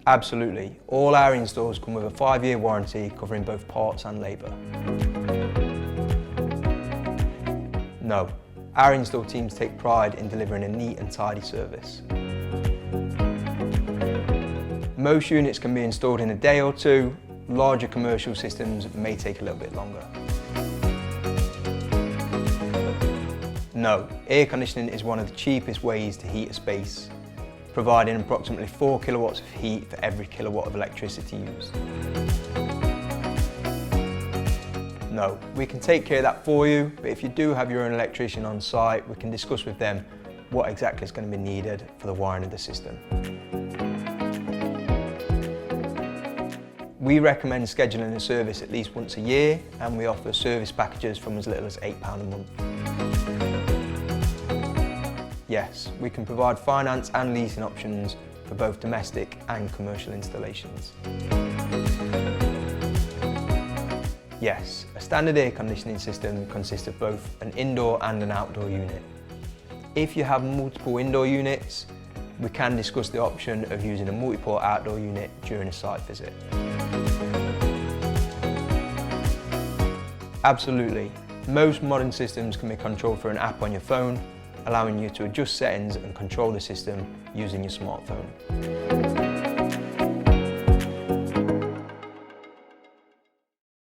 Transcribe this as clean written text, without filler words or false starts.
Absolutely. All our installs come with a 5-year warranty covering both parts and labour. No, our install teams take pride in delivering a neat and tidy service. Most units can be installed in a day or two. Larger commercial systems may take a little bit longer. No, air conditioning is one of the cheapest ways to heat a space, providing approximately 4 kilowatts of heat for every kilowatt of electricity used. No, we can take care of that for you, but if you do have your own electrician on site, we can discuss with them what exactly is going to be needed for the wiring of the system. We recommend scheduling a service at least once a year, and we offer service packages from as little as £8 a month. Yes, we can provide finance and leasing options for both domestic and commercial installations. Yes, a standard air conditioning system consists of both an indoor and an outdoor unit. If you have multiple indoor units, we can discuss the option of using a multi-port outdoor unit during a site visit. Absolutely. Most modern systems can be controlled through an app on your phone, allowing you to adjust settings and control the system using your smartphone.